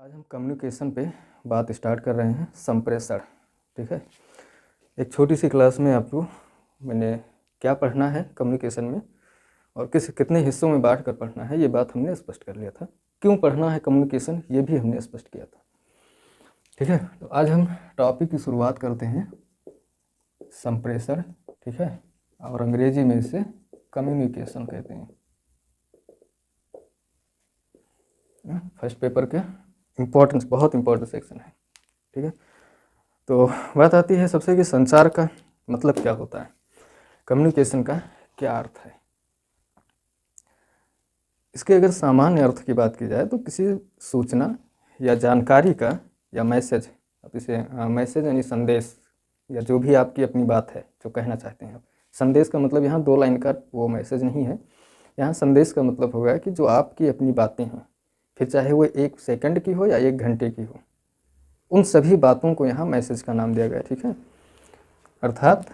आज हम कम्युनिकेशन पे बात स्टार्ट कर रहे हैं, संप्रेषण। ठीक है, एक छोटी सी क्लास में आपको मैंने क्या पढ़ना है कम्युनिकेशन में और कितने हिस्सों में बांट कर पढ़ना है, ये बात हमने स्पष्ट कर लिया था। क्यों पढ़ना है कम्युनिकेशन, ये भी हमने स्पष्ट किया था। ठीक है, तो आज हम टॉपिक की शुरुआत करते हैं संप्रेषण। ठीक है, और अंग्रेजी में इसे कम्युनिकेशन कहते हैं। फर्स्ट पेपर के इम्पोर्टेंस, बहुत इम्पोर्टेंट सेक्शन है। ठीक है, तो बात आती है सबसे कि संचार का मतलब क्या होता है, कम्युनिकेशन का क्या अर्थ है। इसके अगर सामान्य अर्थ की बात की जाए तो किसी सूचना या जानकारी का या मैसेज, आप इसे मैसेज यानी संदेश या जो भी आपकी अपनी बात है जो कहना चाहते हैं आप। संदेश का मतलब यहाँ 2 लाइन का वो मैसेज नहीं है, यहाँ संदेश का मतलब होगा कि जो आपकी अपनी बातें हैं, फिर चाहे वो 1 सेकंड की हो या 1 घंटे की हो, उन सभी बातों को यहाँ मैसेज का नाम दिया गया। ठीक है, अर्थात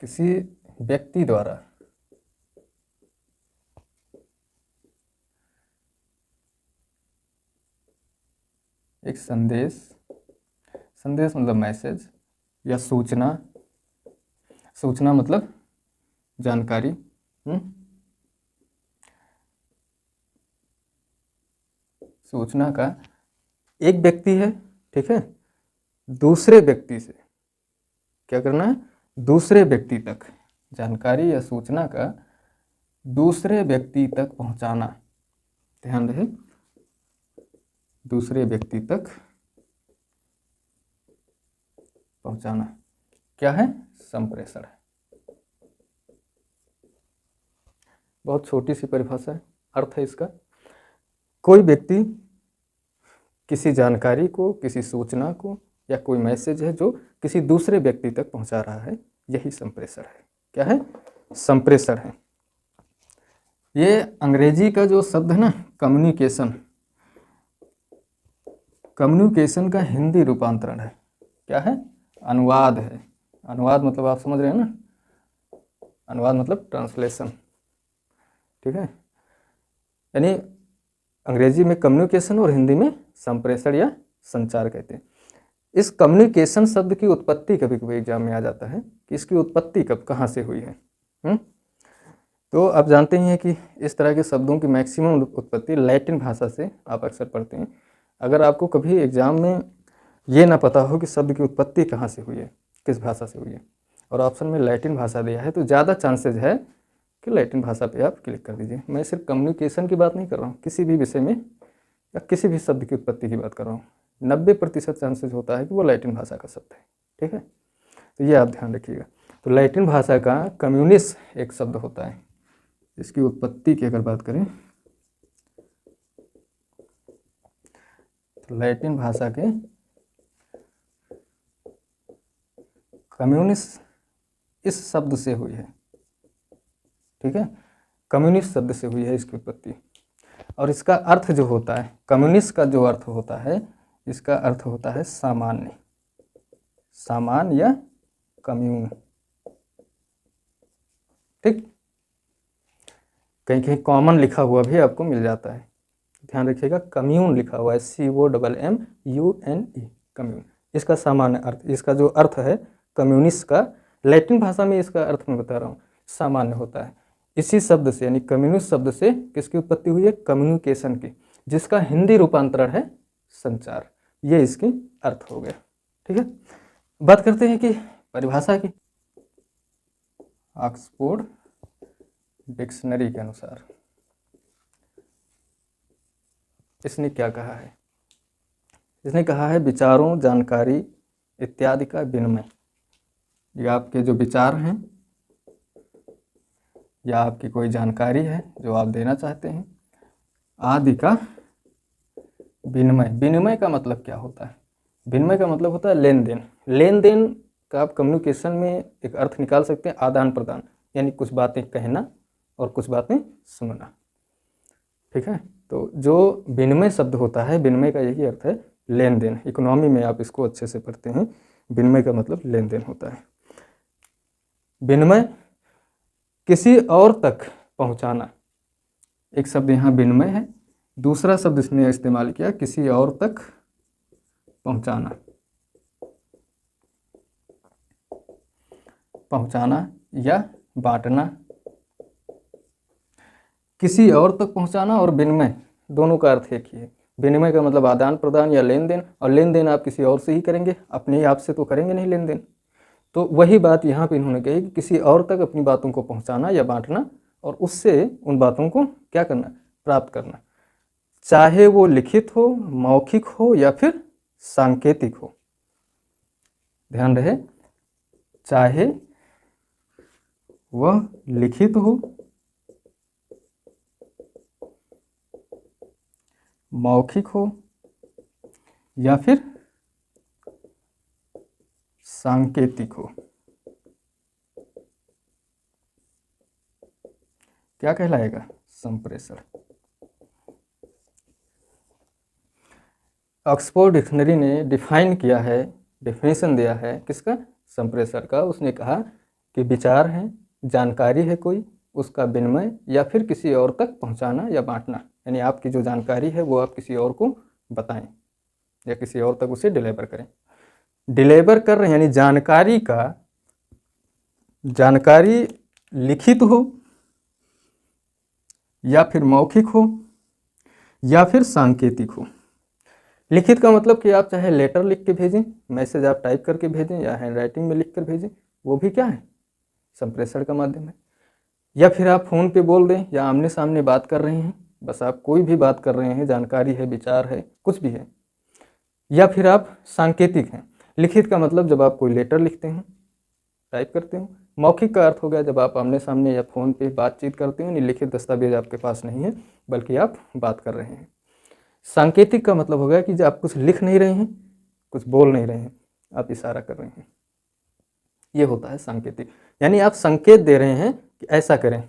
किसी व्यक्ति द्वारा एक संदेश मतलब मैसेज या सूचना, सूचना मतलब जानकारी, सूचना का एक व्यक्ति है, ठीक है, दूसरे व्यक्ति से क्या करना है, दूसरे व्यक्ति तक जानकारी या सूचना का दूसरे व्यक्ति तक पहुंचाना। ध्यान रहे, दूसरे व्यक्ति तक पहुंचाना क्या है, संप्रेषण है। बहुत छोटी सी परिभाषा है, अर्थ है इसका, कोई व्यक्ति किसी जानकारी को, किसी सूचना को या कोई मैसेज है जो किसी दूसरे व्यक्ति तक पहुंचा रहा है, यही संप्रेषण है। क्या है, संप्रेषण है। ये अंग्रेजी का जो शब्द है ना कम्युनिकेशन, कम्युनिकेशन का हिंदी रूपांतरण है। क्या है, अनुवाद है। अनुवाद मतलब आप समझ रहे हैं ना, अनुवाद मतलब ट्रांसलेशन। ठीक है, यानी अंग्रेजी में कम्युनिकेशन और हिंदी में संप्रेषण या संचार कहते हैं। इस कम्युनिकेशन शब्द की उत्पत्ति कभी कभी एग्जाम में आ जाता है कि इसकी उत्पत्ति कहाँ से हुई है। तो आप जानते ही हैं कि इस तरह के शब्दों की मैक्सिमम उत्पत्ति लैटिन भाषा से आप अक्सर पढ़ते हैं। अगर आपको कभी एग्जाम में ये ना पता हो कि शब्द की उत्पत्ति कहाँ से हुई है, किस भाषा से हुई है, और ऑप्शन में लैटिन भाषा दिया है, तो ज़्यादा चांसेज है कि लैटिन भाषा पे आप क्लिक कर दीजिए। मैं सिर्फ कम्युनिकेशन की बात नहीं कर रहा हूँ, किसी भी विषय में या किसी भी शब्द की उत्पत्ति की बात कर रहा हूँ, 90% चांसेज होता है कि वो लैटिन भाषा का शब्द है। ठीक है, तो ये आप ध्यान रखिएगा। तो लैटिन भाषा का कम्युनिस एक शब्द होता है। इसकी उत्पत्ति की अगर बात करें तो लैटिन भाषा के कम्युनिस्ट इस शब्द से हुई है। ठीक है, कम्युनिस्ट शब्द से हुई है इसकी उत्पत्ति। और इसका अर्थ जो होता है, कम्युनिस्ट का जो अर्थ होता है, इसका अर्थ होता है सामान्य, सामान्य या कम्यून। ठीक, कहीं कहीं कॉमन लिखा हुआ भी आपको मिल जाता है, ध्यान रखिएगा। कम्यून लिखा हुआ है, COMMUNE, कम्यून। इसका सामान्य अर्थ, इसका जो अर्थ है कम्युनिस्ट का, लैटिन भाषा में इसका अर्थ मैं बता रहा हूँ, सामान्य होता है। इसी शब्द से यानी कम्युनिस्ट शब्द से किसकी उत्पत्ति हुई है, कम्युनिकेशन की, जिसका हिंदी रूपांतरण है संचार। ये इसके अर्थ हो गया। ठीक है, बात करते हैं कि परिभाषा की। ऑक्सफोर्ड डिक्शनरी के अनुसार इसने क्या कहा है, इसने कहा है विचारों, जानकारी इत्यादि का विनिमय। ये आपके जो विचार हैं या आपकी कोई जानकारी है जो आप देना चाहते हैं, आदि का विनिमय। विनिमय का मतलब क्या होता है, विनिमय का मतलब होता है लेन देन। लेन देन का आप कम्युनिकेशन में एक अर्थ निकाल सकते हैं, आदान प्रदान, यानी कुछ बातें कहना और कुछ बातें सुनना। ठीक है, तो जो विनिमय शब्द होता है, विनिमय का यही अर्थ है लेन देन। इकोनॉमी में आप इसको अच्छे से पढ़ते हैं, विनिमय का मतलब लेन देन होता है। विनिमय किसी और तक पहुंचाना, एक शब्द यहाँ विनिमय है, दूसरा शब्द इसने इस्तेमाल किया किसी और तक पहुँचाना, पहुँचाना या बांटना। किसी और तक पहुँचाना और विनिमय दोनों का अर्थ एक ही है। विनिमय का मतलब आदान प्रदान या लेन देन, और लेन देन आप किसी और से ही करेंगे, अपने आप से तो करेंगे नहीं लेन देन। तो वही बात यहाँ पे इन्होंने कही कि किसी और तक अपनी बातों को पहुँचाना या बांटना, और उससे उन बातों को क्या करना, प्राप्त करना, चाहे वो लिखित हो, मौखिक हो या फिर सांकेतिक हो। ध्यान रहे, चाहे वह लिखित हो, मौखिक हो या फिर सांकेतिक हो, क्या कहलाएगा, संप्रेषण। ऑक्सफोर्ड डिक्शनरी ने डिफाइन किया है, डेफिनेशन दिया है किसका, संप्रेषण का। उसने कहा कि विचार है, जानकारी है कोई, उसका विनिमय या फिर किसी और तक पहुंचाना या बांटना, यानी आपकी जो जानकारी है वो आप किसी और को बताएं या किसी और तक उसे डिलीवर करें। डिलीवर कर रहे हैं यानी जानकारी लिखित हो या फिर मौखिक हो या फिर सांकेतिक हो। लिखित का मतलब कि आप चाहे लेटर लिख के भेजें, मैसेज आप टाइप करके भेजें या हैंड राइटिंग में लिख कर भेजें, वो भी क्या है, संप्रेषण का माध्यम है। या फिर आप फ़ोन पे बोल दें या आमने सामने बात कर रहे हैं, बस आप कोई भी बात कर रहे हैं, जानकारी है, विचार है, कुछ भी है। या फिर आप सांकेतिक हैं। लिखित का मतलब जब आप कोई लेटर लिखते हैं, टाइप करते हो। मौखिक का अर्थ हो गया जब आप आमने सामने या फ़ोन पे बातचीत करते हो, यानी लिखित दस्तावेज आपके पास नहीं है बल्कि आप बात कर रहे हैं। सांकेतिक का मतलब हो गया कि जब आप कुछ लिख नहीं रहे हैं, कुछ बोल नहीं रहे हैं, आप इशारा कर रहे हैं, ये होता है सांकेतिक। यानी आप संकेत दे रहे हैं कि ऐसा करें।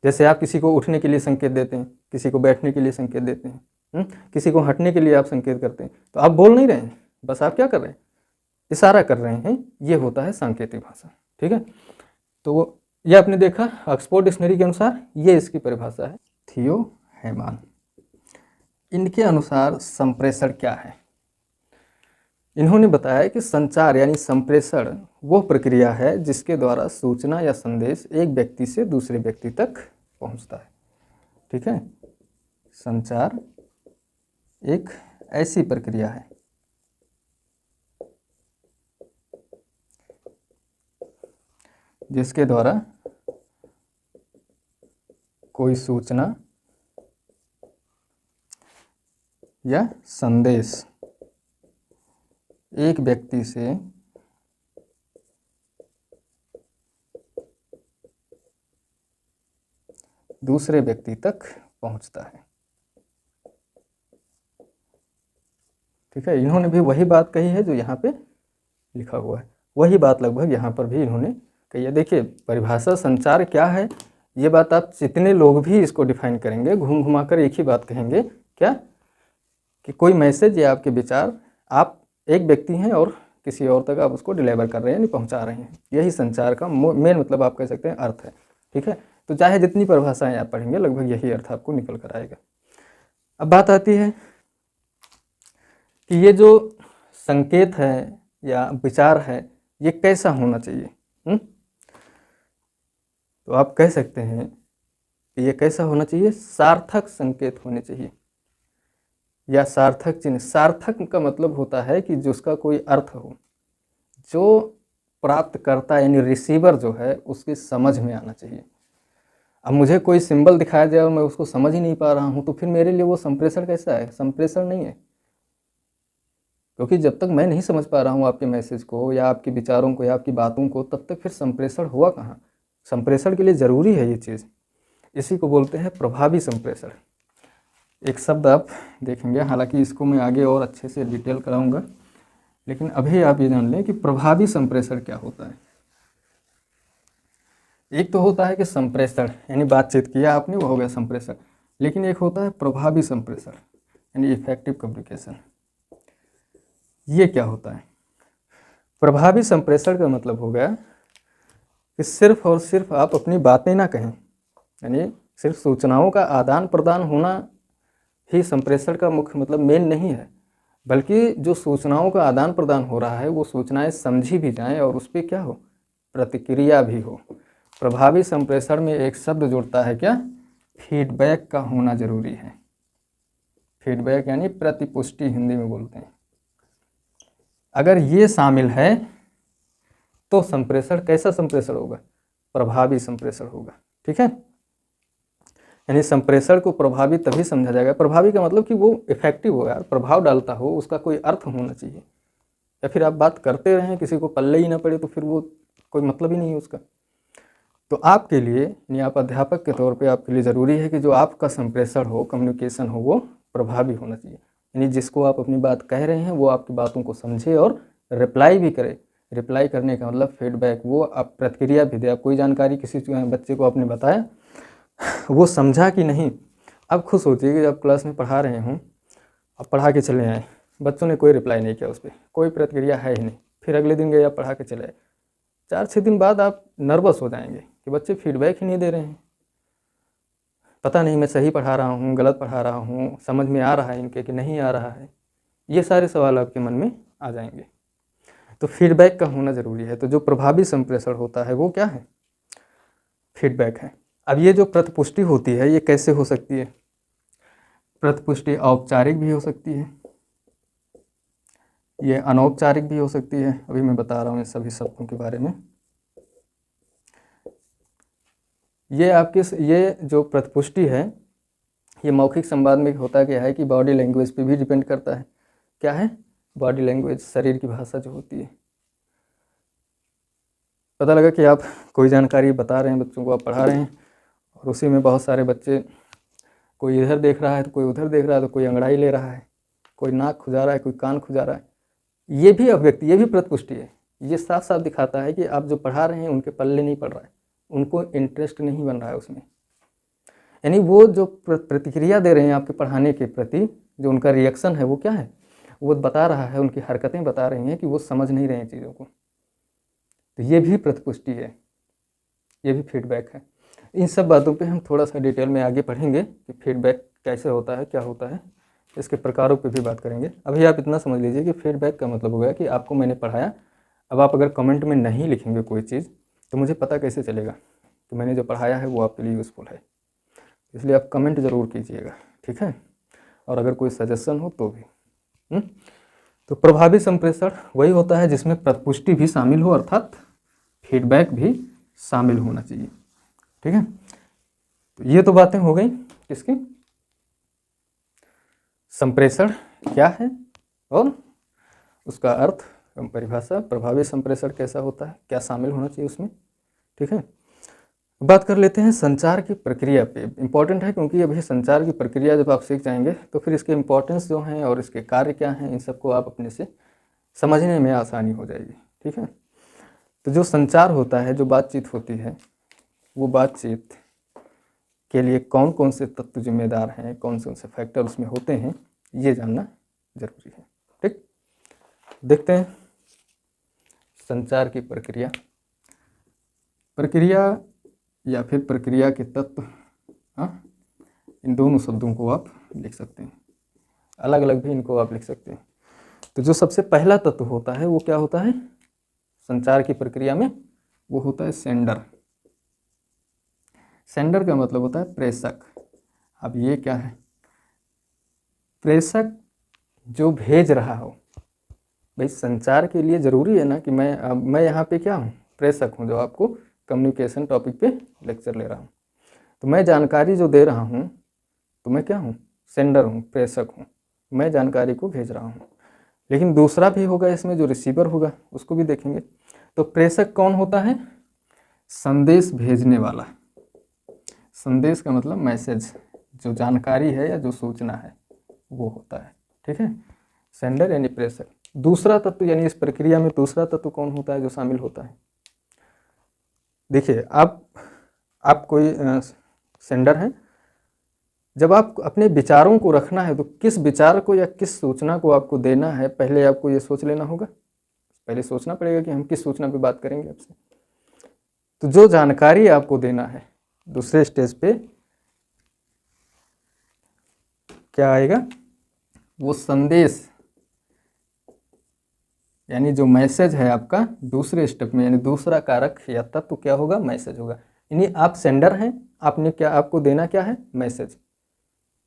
जैसे आप किसी को उठने के लिए संकेत देते हैं, किसी को बैठने के लिए संकेत देते हैं, किसी को हटने के लिए आप संकेत करते हैं, तो आप बोल नहीं रहे हैं, बस आप क्या कर रहे हैं, इशारा कर रहे हैं। ये होता है सांकेतिक भाषा। ठीक है, तो ये आपने देखा ऑक्सफोर्ड डिक्शनरी के अनुसार, ये इसकी परिभाषा है। थियो हैमान, इनके अनुसार संप्रेषण क्या है। इन्होंने बताया कि संचार यानी संप्रेषण वो प्रक्रिया है जिसके द्वारा सूचना या संदेश एक व्यक्ति से दूसरे व्यक्ति तक पहुंचता है। ठीक है, संचार एक ऐसी प्रक्रिया है जिसके द्वारा कोई सूचना या संदेश एक व्यक्ति से दूसरे व्यक्ति तक पहुंचता है। ठीक है, इन्होंने भी वही बात कही है जो यहाँ पे लिखा हुआ है, वही बात लगभग यहाँ पर भी इन्होंने कही है। देखिए, परिभाषा संचार क्या है, ये बात आप जितने लोग भी इसको डिफाइन करेंगे, घूम घुमा कर एक ही बात कहेंगे, क्या, कि कोई मैसेज या आपके विचार आप एक व्यक्ति हैं और किसी और तक आप उसको डिलीवर कर रहे हैं, यानी पहुंचा रहे हैं। यही संचार का मेन मतलब आप कह सकते हैं अर्थ है। ठीक है, तो चाहे जितनी परिभाषाएं आप पढ़ेंगे लगभग यही अर्थ आपको निकल कर आएगा। अब बात आती है कि ये जो संकेत है या विचार है ये कैसा होना चाहिए। तो आप कह सकते हैं कि ये कैसा होना चाहिए, सार्थक संकेत होने चाहिए या सार्थक चिन्ह। सार्थक का मतलब होता है कि जिसका कोई अर्थ हो, जो प्राप्त करता यानी रिसीवर जो है उसकी समझ में आना चाहिए। अब मुझे कोई सिंबल दिखाया जाए और मैं उसको समझ ही नहीं पा रहा हूँ, तो फिर मेरे लिए वो संप्रेषण कैसा है, संप्रेषण नहीं है। क्योंकि जब तक मैं नहीं समझ पा रहा हूँ आपके मैसेज को या आपके विचारों को या आपकी बातों को, तब तक फिर संप्रेषण हुआ कहाँ। संप्रेषण के लिए ज़रूरी है ये चीज़, इसी को बोलते हैं प्रभावी संप्रेषण। एक शब्द आप देखेंगे, हालांकि इसको मैं आगे और अच्छे से डिटेल कराऊंगा, लेकिन अभी आप ये जान लें कि प्रभावी संप्रेषण क्या होता है। एक तो होता है कि संप्रेषण यानी बातचीत किया आपने, वो हो गया संप्रेषण, लेकिन एक होता है प्रभावी संप्रेषण यानी इफेक्टिव कम्युनिकेशन। ये क्या होता है, प्रभावी संप्रेषण का मतलब हो गया कि सिर्फ और सिर्फ आप अपनी बातें ना कहें, यानी सिर्फ सूचनाओं का आदान प्रदान होना ही संप्रेषण का मुख्य मतलब मेन नहीं है, बल्कि जो सूचनाओं का आदान प्रदान हो रहा है वो सूचनाएं समझी भी जाएं और उस पर क्या हो, प्रतिक्रिया भी हो। प्रभावी संप्रेषण में एक शब्द जुड़ता है क्या, फीडबैक का होना जरूरी है। फीडबैक यानी प्रतिपुष्टि हिंदी में बोलते हैं। अगर ये शामिल है तो संप्रेषण कैसा संप्रेषण होगा, प्रभावी संप्रेषण होगा। ठीक है, यानी संप्रेषण को प्रभावी तभी समझा जाएगा, प्रभावी का मतलब कि वो इफेक्टिव हो यार, प्रभाव डालता हो, उसका कोई अर्थ होना चाहिए। या फिर आप बात करते रहें किसी को पल्ले ही ना पड़े तो फिर वो कोई मतलब ही नहीं है उसका। तो आपके लिए यानी आप अध्यापक के तौर पे आपके लिए ज़रूरी है कि जो आपका संप्रेषण हो, कम्युनिकेशन हो, वो प्रभावी होना चाहिए। यानी जिसको आप अपनी बात कह रहे हैं वो आपकी बातों को समझे और रिप्लाई भी करे। रिप्लाई करने का मतलब फीडबैक, वो आप प्रतिक्रिया भी दे। आप कोई जानकारी किसी बच्चे को आपने बताया, वो समझा कि नहीं, अब खुद सोचिए कि जब क्लास में पढ़ा रहे हों, आप पढ़ा के चले आए, बच्चों ने कोई रिप्लाई नहीं किया, उस पर कोई प्रतिक्रिया है ही नहीं, फिर अगले दिन गए आप पढ़ा के चले आए, 4-6 दिन बाद आप नर्वस हो जाएंगे कि बच्चे फीडबैक ही नहीं दे रहे हैं, पता नहीं मैं सही पढ़ा रहा हूँ, गलत पढ़ा रहा हूँ, समझ में आ रहा है इनके कि नहीं आ रहा है। ये सारे सवाल आपके मन में आ जाएंगे। तो फीडबैक का होना ज़रूरी है। तो जो प्रभावी संप्रेषण होता है वो क्या है, फीडबैक है। अब ये जो प्रतिपुष्टि होती है ये कैसे हो सकती है, प्रतिपुष्टि औपचारिक भी हो सकती है, ये अनौपचारिक भी हो सकती है। अभी मैं बता रहा हूँ इन सभी शब्दों के बारे में। ये आपकी ये जो प्रतिपुष्टि है ये मौखिक संवाद में होता क्या है कि बॉडी लैंग्वेज पे भी डिपेंड करता है। क्या है, बॉडी लैंग्वेज, शरीर की भाषा जो होती है। पता लगा कि आप कोई जानकारी बता रहे हैं, बच्चों को आप पढ़ा रहे हैं और उसी में बहुत सारे बच्चे, कोई इधर देख रहा है तो कोई उधर देख रहा है, तो कोई अंगड़ाई ले रहा है, कोई नाक खुजा रहा है, कोई कान खुजा रहा है। ये भी अभिव्यक्ति, ये भी प्रतिपुष्टि है। ये साफ साफ दिखाता है कि आप जो पढ़ा रहे हैं उनके पल्ले नहीं पड़ रहा है, उनको इंटरेस्ट नहीं बन रहा है उसमें। यानी वो जो प्रतिक्रिया दे रहे हैं आपके पढ़ाने के प्रति, जो उनका रिएक्शन है वो क्या है, वो बता रहा है, उनकी हरकतें बता रही हैं कि वो समझ नहीं रहे हैं चीज़ों को। तो ये भी प्रतिपुष्टि है, ये भी फीडबैक है। इन सब बातों पे हम थोड़ा सा डिटेल में आगे पढ़ेंगे कि फीडबैक कैसे होता है, क्या होता है, इसके प्रकारों पे भी बात करेंगे। अभी आप इतना समझ लीजिए कि फीडबैक का मतलब हो गया कि आपको मैंने पढ़ाया, अब आप अगर कमेंट में नहीं लिखेंगे कोई चीज़ तो मुझे पता कैसे चलेगा कि मैंने जो पढ़ाया है वो आपके लिए यूज़फुल है। इसलिए आप कमेंट ज़रूर कीजिएगा, ठीक है। और अगर कोई सजेशन हो तो भी। तो प्रभावी संप्रेषण वही होता है जिसमें प्रतिपुष्टि भी शामिल हो, अर्थात फीडबैक भी शामिल होना चाहिए, ठीक है। तो ये तो बातें हो गई किसकी, संप्रेषण क्या है और उसका अर्थ, परिभाषा, प्रभावी संप्रेषण कैसा होता है, क्या शामिल होना चाहिए उसमें, ठीक है। बात कर लेते हैं संचार की प्रक्रिया पे। इम्पॉर्टेंट है क्योंकि अभी संचार की प्रक्रिया जब आप सीख जाएंगे तो फिर इसके इम्पोर्टेंस जो हैं और इसके कार्य क्या हैं, इन सबको आप अपने से समझने में आसानी हो जाएगी, ठीक है। तो जो संचार होता है, जो बातचीत होती है, वो बातचीत के लिए कौन कौन से तत्व जिम्मेदार हैं, कौन से फैक्टर उसमें होते हैं, ये जानना जरूरी है, ठीक। देखते हैं संचार की प्रक्रिया। प्रक्रिया या फिर प्रक्रिया के तत्व, हाँ, इन दोनों शब्दों को आप लिख सकते हैं, अलग अलग भी इनको आप लिख सकते हैं। तो जो सबसे पहला तत्व होता है वो क्या होता है संचार की प्रक्रिया में, वो होता है सेंडर। सेंडर का मतलब होता है प्रेषक। अब ये क्या है, प्रेषक जो भेज रहा हो। भाई संचार के लिए ज़रूरी है ना कि मैं यहाँ पे क्या हूँ, प्रेषक हूँ, जो आपको कम्युनिकेशन टॉपिक पे लेक्चर ले रहा हूँ। तो मैं जानकारी जो दे रहा हूँ तो मैं क्या हूँ, सेंडर हूँ, प्रेषक हूँ, मैं जानकारी को भेज रहा हूँ। लेकिन दूसरा भी होगा इसमें, जो रिसीवर होगा, उसको भी देखेंगे। तो प्रेषक कौन होता है, संदेश भेजने वाला। संदेश का मतलब मैसेज, जो जानकारी है या जो सूचना है वो होता है, ठीक है, सेंडर यानी प्रेषक। दूसरा तत्व यानी इस प्रक्रिया में दूसरा तत्व कौन होता है जो शामिल होता है। देखिए आप कोई सेंडर हैं, जब आप अपने विचारों को रखना है तो किस विचार को या किस सूचना को आपको देना है, पहले आपको ये सोच लेना होगा, पहले सोचना पड़ेगा कि हम किस सूचना पे बात करेंगे आपसे। तो जो जानकारी आपको देना है, दूसरे स्टेज पे क्या आएगा, वो संदेश यानी जो मैसेज है आपका दूसरे स्टेप में, यानी दूसरा कारक या तत्व तो क्या होगा, मैसेज होगा। यानी आप सेंडर हैं, आपने क्या, आपको देना क्या है, मैसेज।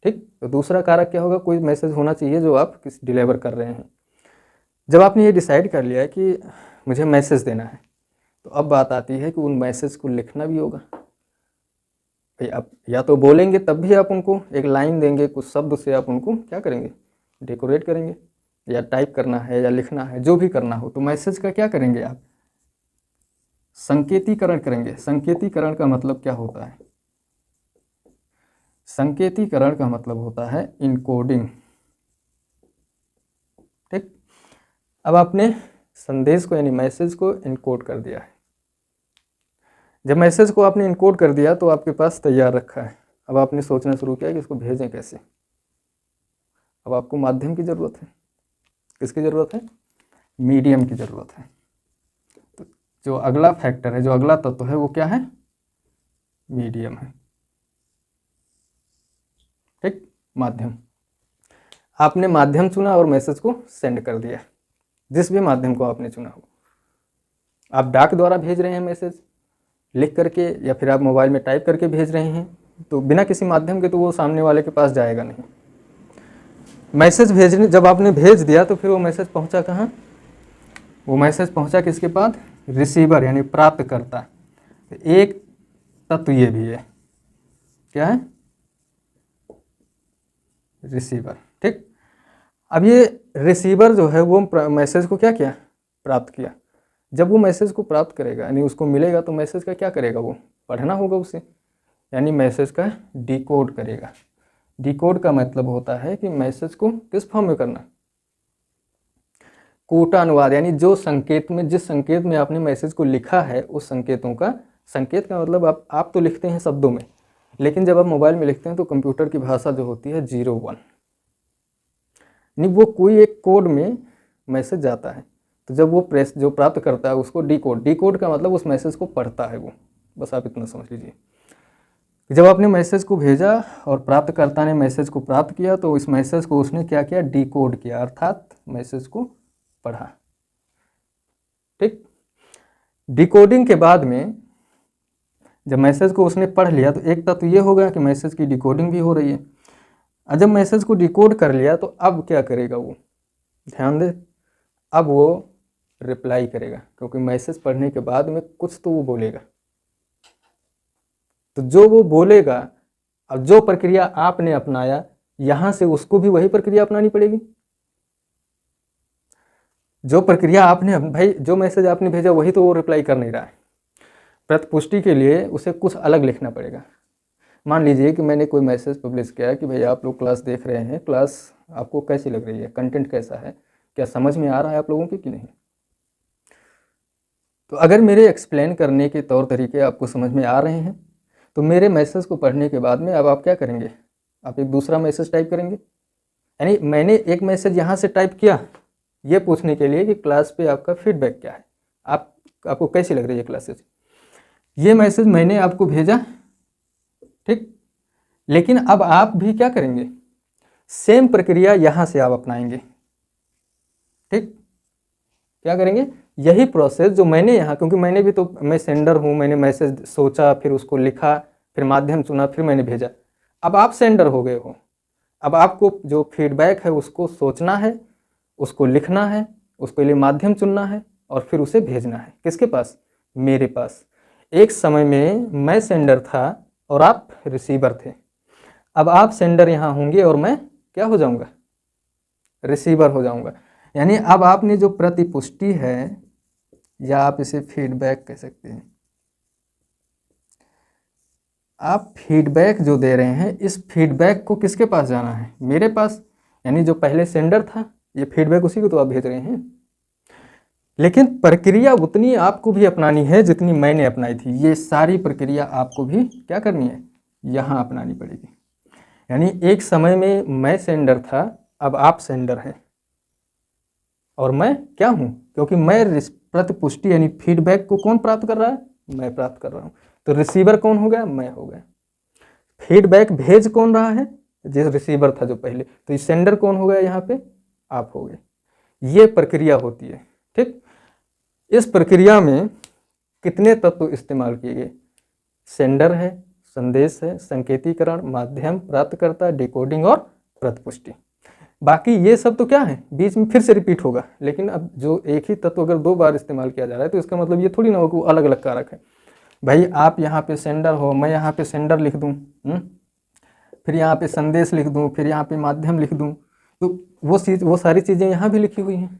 ठीक, तो दूसरा कारक क्या होगा, कोई मैसेज होना चाहिए जो आप किस डिलीवर कर रहे हैं। जब आपने ये डिसाइड कर लिया है कि मुझे मैसेज देना है, तो अब बात आती है कि उन मैसेज को लिखना भी होगा। भाई आप या तो बोलेंगे तब भी आप उनको एक लाइन देंगे, कुछ शब्द से आप उनको क्या करेंगे, डेकोरेट करेंगे, या टाइप करना है या लिखना है, जो भी करना हो। तो मैसेज का क्या करेंगे आप, संकेतीकरण करेंगे। संकेतीकरण का मतलब क्या होता है, संकेतीकरण का मतलब होता है इनकोडिंग। ठीक, अब आपने संदेश को यानी मैसेज को इनकोड कर दिया है। जब मैसेज को आपने इनकोड कर दिया तो आपके पास तैयार रखा है। अब आपने सोचना शुरू किया कि इसको भेजें कैसे। अब आपको माध्यम की ज़रूरत है। किसकी ज़रूरत है, मीडियम की ज़रूरत है। तो जो अगला फैक्टर है, जो अगला तत्व है वो क्या है, मीडियम है। ठीक, माध्यम। आपने माध्यम चुना और मैसेज को सेंड कर दिया, जिस भी माध्यम को आपने चुना हो। आप डाक द्वारा भेज रहे हैं मैसेज लिख करके, या फिर आप मोबाइल में टाइप करके भेज रहे हैं, तो बिना किसी माध्यम के तो वो सामने वाले के पास जाएगा नहीं। मैसेज भेजने जब आपने भेज दिया तो फिर वो मैसेज पहुंचा कहाँ, वो मैसेज पहुंचा किसके पास, रिसीवर यानी प्राप्तकर्ता। तो एक तत्व ये भी है, क्या है, रिसीवर। ठीक, अब ये रिसीवर जो है वो मैसेज को क्या किया, प्राप्त किया। जब वो मैसेज को प्राप्त करेगा यानी उसको मिलेगा, तो मैसेज का क्या करेगा, वो पढ़ना होगा उसे, यानी मैसेज का डिकोड करेगा। डिकोड का मतलब होता है कि मैसेज को किस फॉर्म में करना, कोटा अनुवाद, यानी जो संकेत में, जिस संकेत में आपने मैसेज को लिखा है उस संकेतों का, संकेत का मतलब आप तो लिखते हैं शब्दों में, लेकिन जब आप मोबाइल में लिखते हैं तो कंप्यूटर की भाषा जो होती है 0-1, यानी वो कोई एक कोड में मैसेज जाता है। तो जब वो प्रेस जो प्राप्त करता है उसको डिकोड, डिकोड का मतलब उस मैसेज को पढ़ता है वो, बस आप इतना समझ लीजिए। जब आपने मैसेज को भेजा और प्राप्तकर्ता ने मैसेज को प्राप्त किया, तो इस मैसेज को उसने क्या किया, डिकोड किया, अर्थात मैसेज को पढ़ा। ठीक, डिकोडिंग के बाद में जब मैसेज को उसने पढ़ लिया तो एक तत्व ये होगा कि मैसेज की डिकोडिंग भी हो रही है। और जब मैसेज को डिकोड कर लिया तो अब क्या करेगा वो, ध्यान दे, अब वो रिप्लाई करेगा, क्योंकि मैसेज पढ़ने के बाद में कुछ तो वो बोलेगा। तो जो वो बोलेगा, अब जो प्रक्रिया आपने अपनाया, यहां से उसको भी वही प्रक्रिया अपनानी पड़ेगी। जो प्रक्रिया आपने, भाई जो मैसेज आपने भेजा वही तो वो रिप्लाई कर नहीं रहा है, प्रतिपुष्टि के लिए उसे कुछ अलग लिखना पड़ेगा। मान लीजिए कि मैंने कोई मैसेज पब्लिश किया कि भाई आप लोग क्लास देख रहे हैं, क्लास आपको कैसी लग रही है, कंटेंट कैसा है, क्या समझ में आ रहा है आप लोगों के कि नहीं। तो अगर मेरे एक्सप्लेन करने के तौर तरीके आपको समझ में आ रहे हैं, तो मेरे मैसेज को पढ़ने के बाद में अब आप क्या करेंगे, आप एक दूसरा मैसेज टाइप करेंगे। यानी मैंने एक मैसेज यहाँ से टाइप किया ये पूछने के लिए कि क्लास पे आपका फीडबैक क्या है, आपको कैसी लग रही है क्लासेस। ये मैसेज मैंने आपको भेजा, ठीक, लेकिन अब आप भी क्या करेंगे, सेम प्रक्रिया यहाँ से आप अपनाएंगे। ठीक, क्या करेंगे, यही प्रोसेस जो मैंने यहाँ, क्योंकि मैंने भी तो, मैं सेंडर हूँ, मैंने मैसेज सोचा, फिर उसको लिखा, फिर माध्यम चुना, फिर मैंने भेजा। अब आप सेंडर हो गए हो, अब आपको जो फीडबैक है उसको सोचना है, उसको लिखना है, उसके लिए माध्यम चुनना है और फिर उसे भेजना है। किसके पास, मेरे पास। एक समय में मैं सेंडर था और आप रिसीवर थे। अब आप सेंडर यहाँ होंगे और मैं क्या हो जाऊँगा, रिसीवर हो जाऊँगा। यानी अब आपने जो प्रतिपुष्टि है, या आप इसे फीडबैक कह सकते हैं, आप फीडबैक जो दे रहे हैं, इस फीडबैक को किसके पास जाना है, मेरे पास। यानी जो पहले सेंडर था, ये फीडबैक उसी को तो आप भेज रहे हैं, लेकिन प्रक्रिया उतनी आपको भी अपनानी है जितनी मैंने अपनाई थी। ये सारी प्रक्रिया आपको भी क्या करनी है, यहाँ अपनानी पड़ेगी। यानी एक समय में मैं सेंडर था, अब आप सेंडर हैं और मैं क्या हूँ, क्योंकि मैं प्रतिपुष्टि यानी फीडबैक को कौन प्राप्त कर रहा है, मैं प्राप्त कर रहा हूँ। तो रिसीवर कौन हो गया, मैं हो गया। फीडबैक भेज कौन रहा है, जो रिसीवर था जो पहले, तो इस सेंडर कौन हो गया यहाँ पे, आप हो गए। ये प्रक्रिया होती है, ठीक। इस प्रक्रिया में कितने तत्व इस्तेमाल किए गए, सेंडर है, संदेश है, संकेतीकरण, माध्यम, प्राप्तकर्ता, डिकोडिंग और प्रतिपुष्टि। बाकी ये सब तो क्या है, बीच में फिर से रिपीट होगा, लेकिन अब जो एक ही तत्व अगर 2 बार इस्तेमाल किया जा रहा है तो इसका मतलब ये थोड़ी ना हो कि अलग अलग कारक है। भाई आप यहाँ पे सेंडर हो, मैं यहाँ पे सेंडर लिख दूँ, फिर यहाँ पे संदेश लिख दूँ, फिर यहाँ पे माध्यम लिख दूँ, तो वो सारी चीज़ें यहाँ भी लिखी हुई हैं।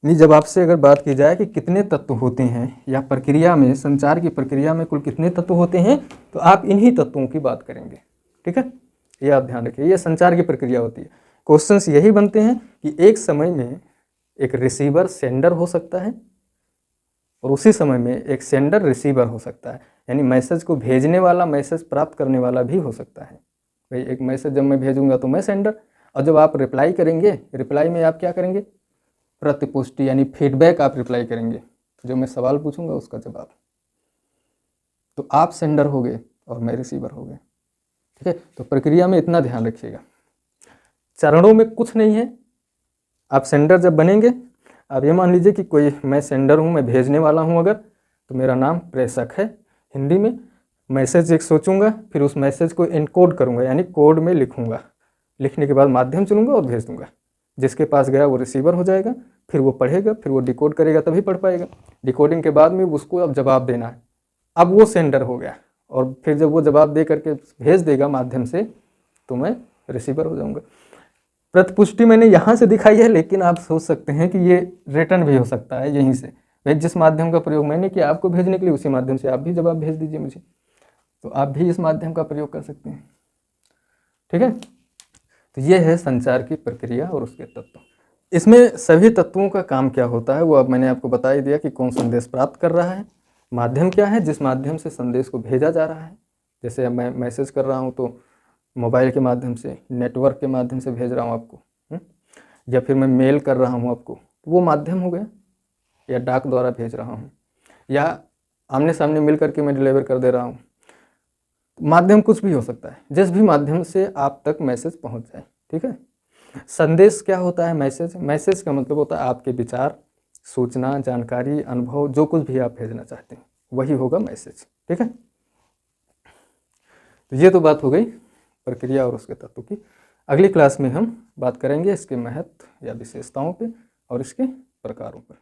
नहीं, जब आपसे अगर बात की जाए कि कितने तत्व होते हैं या प्रक्रिया में, संचार की प्रक्रिया में कुल कितने तत्व होते हैं, तो आप इन्हीं तत्वों की बात करेंगे, ठीक है। ये आप ध्यान रखिए, ये संचार की प्रक्रिया होती है। क्वेश्चंस यही बनते हैं कि एक समय में एक रिसीवर सेंडर हो सकता है और उसी समय में एक सेंडर रिसीवर हो सकता है, यानी मैसेज को भेजने वाला मैसेज प्राप्त करने वाला भी हो सकता है। भाई एक मैसेज जब मैं भेजूंगा तो मैं सेंडर, और जब आप रिप्लाई करेंगे, रिप्लाई में आप क्या करेंगे, प्रतिपुष्टि यानी फीडबैक आप रिप्लाई करेंगे, जो मैं सवाल पूछूंगा उसका जवाब, तो आप सेंडर हो गए और मैं रिसीवर हो गए, ठीक है। तो प्रक्रिया में इतना ध्यान रखिएगा, चरणों में कुछ नहीं है। आप सेंडर जब बनेंगे, आप ये मान लीजिए कि कोई मैं सेंडर हूँ, मैं भेजने वाला हूँ अगर, तो मेरा नाम प्रेषक है हिंदी में। मैसेज एक सोचूंगा, फिर उस मैसेज को एनकोड करूँगा यानी कोड में लिखूँगा, लिखने के बाद माध्यम चुनूँगा और भेज दूँगा। जिसके पास गया वो रिसीवर हो जाएगा, फिर वो पढ़ेगा, फिर वो डिकोड करेगा तभी पढ़ पाएगा। डिकोडिंग के बाद में उसको अब जवाब देना है, अब वो सेंडर हो गया, और फिर जब वो जवाब दे करके भेज देगा माध्यम से, तो मैं रिसीवर हो जाऊँगा। प्रतिपुष्टि मैंने यहाँ से दिखाई है, लेकिन आप सोच सकते हैं कि ये रिटर्न भी हो सकता है यहीं से। भाई जिस माध्यम का प्रयोग मैंने किया आपको भेजने के लिए, उसी माध्यम से आप भी जवाब भेज दीजिए मुझे, तो आप भी इस माध्यम का प्रयोग कर सकते हैं, ठीक है। तो ये है संचार की प्रक्रिया और उसके तत्व। इसमें सभी तत्वों का काम क्या होता है वो अब मैंने आपको बता ही दिया कि कौन संदेश प्राप्त कर रहा है, माध्यम क्या है जिस माध्यम से संदेश को भेजा जा रहा है। जैसे अब मैं मैसेज कर रहा हूँ तो मोबाइल के माध्यम से, नेटवर्क के माध्यम से भेज रहा हूँ आपको, या फिर मैं मेल कर रहा हूँ आपको, तो वो माध्यम हो गया, या डाक द्वारा भेज रहा हूँ, या आमने सामने मिल करके मैं डिलीवर कर दे रहा हूँ। माध्यम कुछ भी हो सकता है, जिस भी माध्यम से आप तक मैसेज पहुँच जाए, ठीक है। संदेश क्या होता है, मैसेज, मैसेज का मतलब होता है आपके विचार, सूचना, जानकारी, अनुभव, जो कुछ भी आप भेजना चाहते हैं वही होगा मैसेज, ठीक है। तो ये तो बात हो गई प्रक्रिया और उसके तत्व की। अगली क्लास में हम बात करेंगे इसके महत्व या विशेषताओं पे और इसके प्रकारों पर।